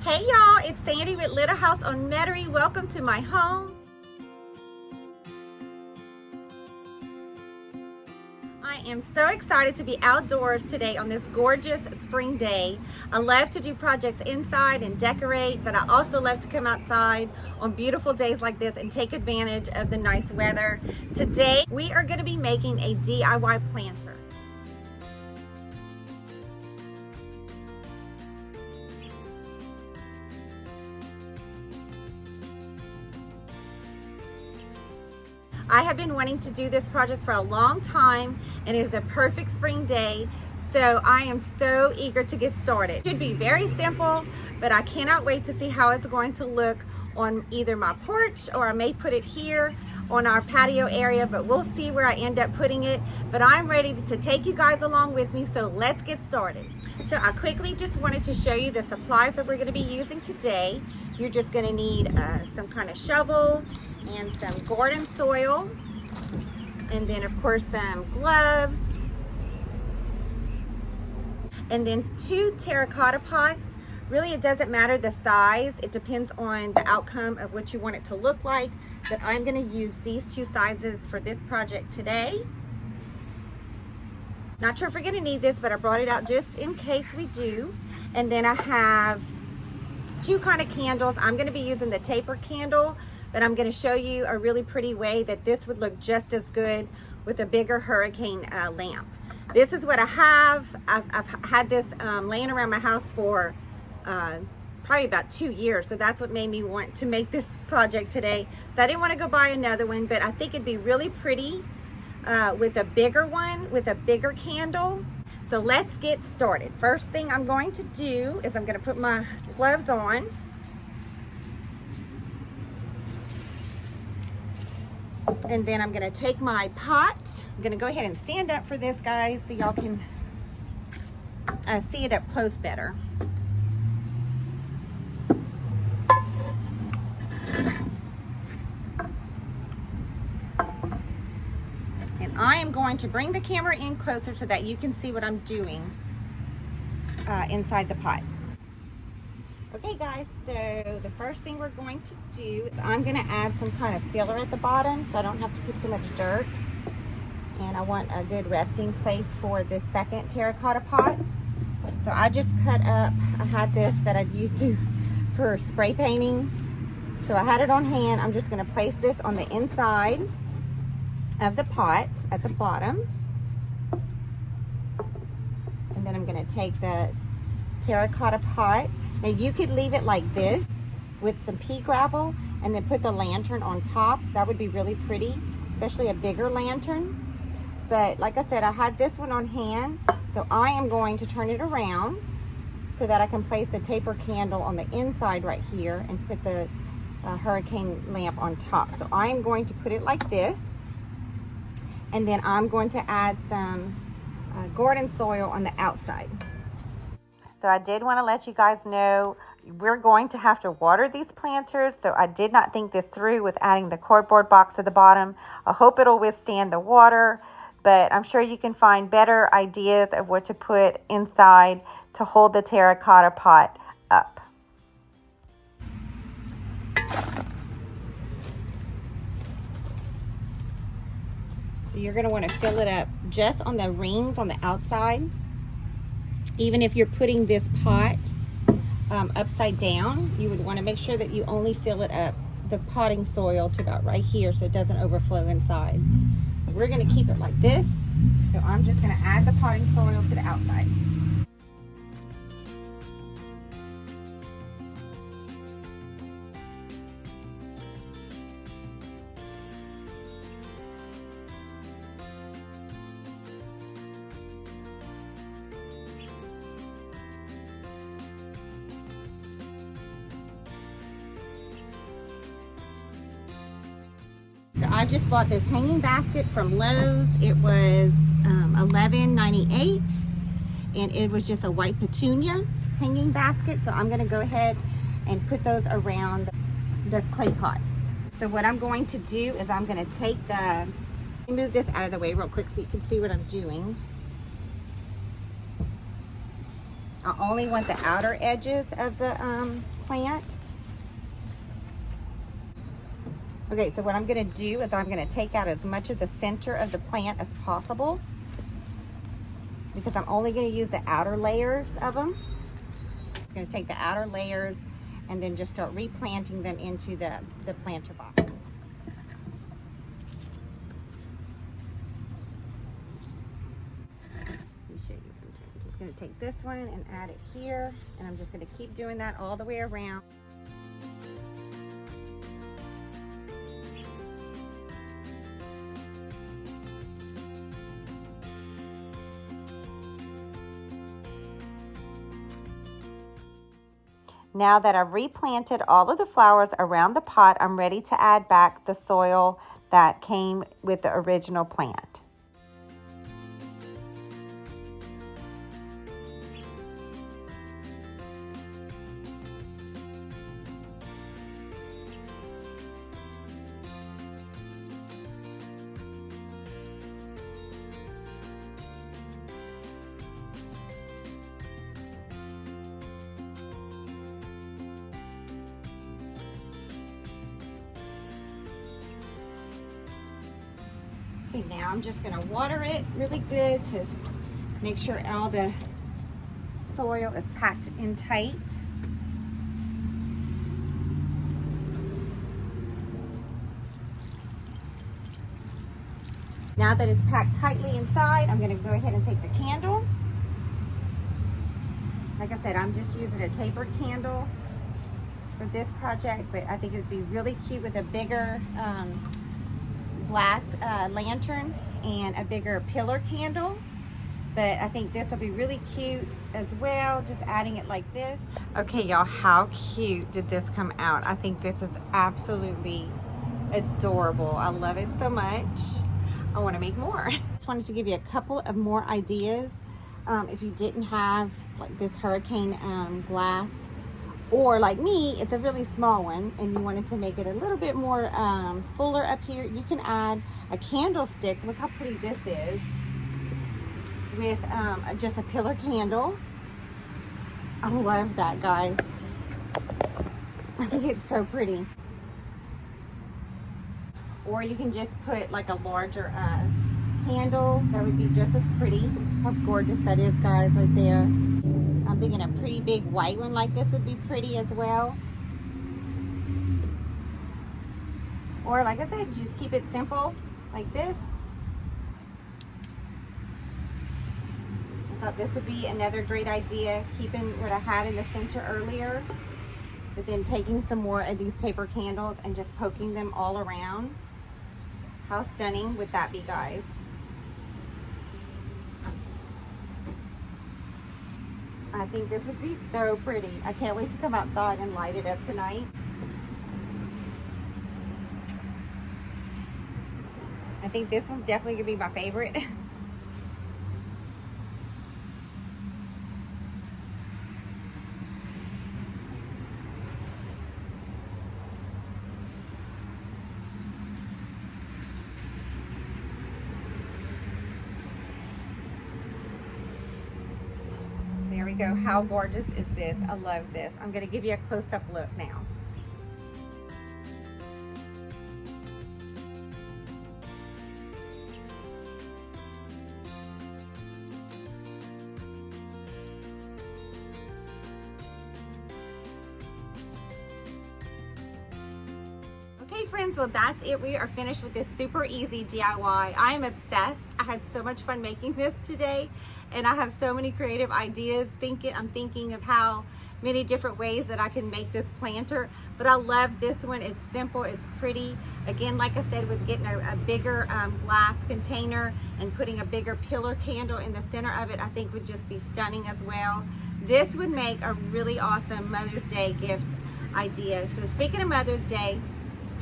Hey y'all, it's Sandy with Little House on Metairie. Welcome to my home. I am so excited to be outdoors today on this gorgeous spring day. I love to do projects inside and decorate, but I also love to come outside on beautiful days like this and take advantage of the nice weather. Today, we are going to be making a DIY planter. I have been wanting to do this project for a long time, and it is a perfect spring day, so I am so eager to get started. It should be very simple, but I cannot wait to see how it's going to look on either my porch, or I may put it here on our patio area, but we'll see where I end up putting it. But I'm ready to take you guys along with me, so let's get started. So I quickly just wanted to show you the supplies that we're going to be using today. You're just going to need some kind of shovel and some garden soil, and then of course some gloves, and then 2 terracotta pots. Really, it doesn't matter the size, it depends on the outcome of what you want it to look like, but I'm going to use these 2 sizes for this project today. Not sure if we're going to need this, but I brought it out just in case we do. And then I have 2 kind of candles. I'm going to be using the tapered candle, but I'm going to show you a really pretty way that this would look just as good with a bigger hurricane lamp. This is what I have. I've had this laying around my house for probably about 2 years, so that's what made me want to make this project today. So I didn't want to go buy another one, but I think it'd be really pretty with a bigger one, with a bigger candle. So let's get started. First thing I'm going to do is I'm going to put my gloves on. And then I'm going to take my pot. I'm going to go ahead and stand up for this, guys, so y'all can see it up close better. And I am going to bring the camera in closer so that you can see what I'm doing inside the pot. Okay guys, so the first thing we're going to do is I'm going to add some kind of filler at the bottom so I don't have to put so much dirt. And I want a good resting place for this second terracotta pot. So I just cut up, I had this that I'd used for spray painting. So I had it on hand. I'm just going to place this on the inside of the pot at the bottom. And then I'm going to take the terracotta pot. Now you could leave it like this with some pea gravel and then put the lantern on top. That would be really pretty, especially a bigger lantern. But like I said, I had this one on hand, so I am going to turn it around so that I can place the taper candle on the inside right here and put the hurricane lamp on top. So I am going to put it like this, and then I'm going to add some garden soil on the outside. So I did want to let you guys know we're going to have to water these planters, so I did not think this through with adding the cardboard box at the bottom. I hope it'll withstand the water, but I'm sure you can find better ideas of what to put inside to hold the terracotta pot up. So you're going to want to fill it up just on the rings on the outside. Even if you're putting this pot upside down, you would want to make sure that you only fill it up, the potting soil, to about right here so it doesn't overflow inside. We're going to keep it like this, so I'm just going to add the potting soil to the outside. So I just bought this hanging basket from Lowe's. It was $11.98, and it was just a white petunia hanging basket. So I'm going to go ahead and put those around the clay pot. So what I'm going to do is I'm going to move this out of the way real quick so you can see what I'm doing. I only want the outer edges of the plant. Okay, so what I'm gonna do is I'm gonna take out as much of the center of the plant as possible because I'm only gonna use the outer layers of them. It's gonna take the outer layers and then just start replanting them into the planter box. Let me show you. I'm just gonna take this one and add it here, and I'm just gonna keep doing that all the way around. Now that I've replanted all of the flowers around the pot, I'm ready to add back the soil that came with the original plant. Okay, now I'm just gonna water it really good to make sure all the soil is packed in tight. Now that it's packed tightly inside, I'm gonna go ahead and take the candle. Like I said, I'm just using a tapered candle for this project, but I think it would be really cute with a bigger glass lantern and a bigger pillar candle. But I think this will be really cute as well, just adding it like this. Okay, y'all, how cute did this come out? I think this is absolutely adorable. I love it so much. I want to make more. Just wanted to give you a couple of more ideas. If you didn't have like this hurricane glass, or like me, it's a really small one and you wanted to make it a little bit more fuller up here, you can add a candlestick. Look how pretty this is with just a pillar candle. I love that, guys. I think it's so pretty. Or you can just put like a larger candle. That would be just as pretty. How gorgeous that is, guys, right there. I'm thinking a pretty big white one like this would be pretty as well. Or like I said, just keep it simple like this. I thought this would be another great idea, keeping what I had in the center earlier, but then taking some more of these taper candles and just poking them all around. How stunning would that be, guys? I think this would be so pretty. I can't wait to come outside and light it up tonight. I think this one's definitely gonna be my favorite. There we go. How gorgeous is this? I love this. I'm going to give you a close-up look now. Okay, friends, well, that's it. We are finished with this super easy DIY. I am obsessed. I had so much fun making this today, and I have so many creative ideas. I'm thinking of how many different ways that I can make this planter, but I love this one. It's simple, it's pretty. Again, like I said, with getting a bigger glass container and putting a bigger pillar candle in the center of it, I think would just be stunning as well. This would make a really awesome Mother's Day gift idea. So speaking of Mother's Day,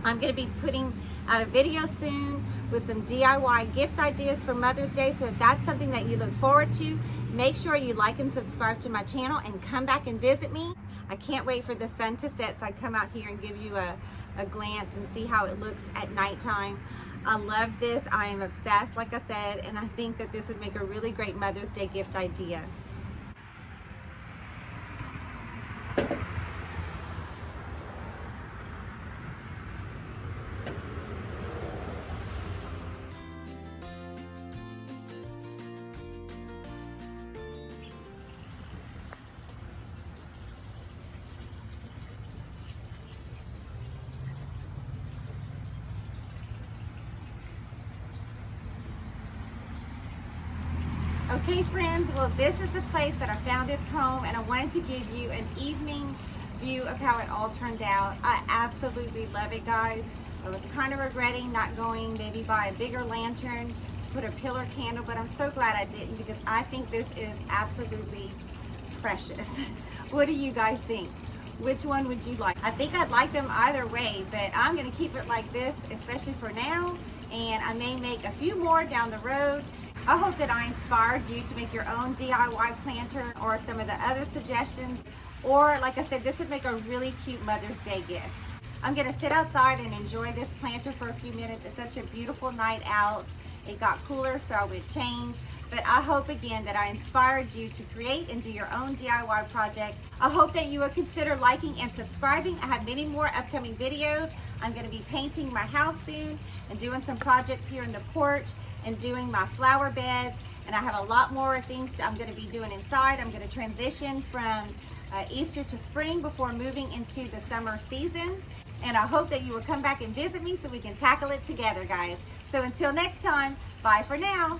I'm going to be putting out a video soon with some DIY gift ideas for Mother's Day. So if that's something that you look forward to, make sure you like and subscribe to my channel and come back and visit me. I can't wait for the sun to set so I come out here and give you a glance and see how it looks at nighttime. I love this. I am obsessed, like I said, and I think that this would make a really great Mother's Day gift idea. Hey friends, well this is the place that I found its home, and I wanted to give you an evening view of how it all turned out. I absolutely love it, guys. I was kind of regretting not going maybe buy a bigger lantern, put a pillar candle, but I'm so glad I didn't, because I think this is absolutely precious. What do you guys think? Which one would you like? I think I'd like them either way, but I'm gonna keep it like this, especially for now, and I may make a few more down the road. I hope that I inspired you to make your own DIY planter, or some of the other suggestions, or like I said, this would make a really cute Mother's Day gift. I'm gonna sit outside and enjoy this planter for a few minutes. It's such a beautiful night out. It got cooler, so I would change. But I hope again that I inspired you to create and do your own DIY project. I hope that you will consider liking and subscribing. I have many more upcoming videos. I'm going to be painting my house soon and doing some projects here in the porch and doing my flower beds. And I have a lot more things that I'm going to be doing inside. I'm going to transition from Easter to spring before moving into the summer season. And I hope that you will come back and visit me so we can tackle it together, guys. So until next time, bye for now.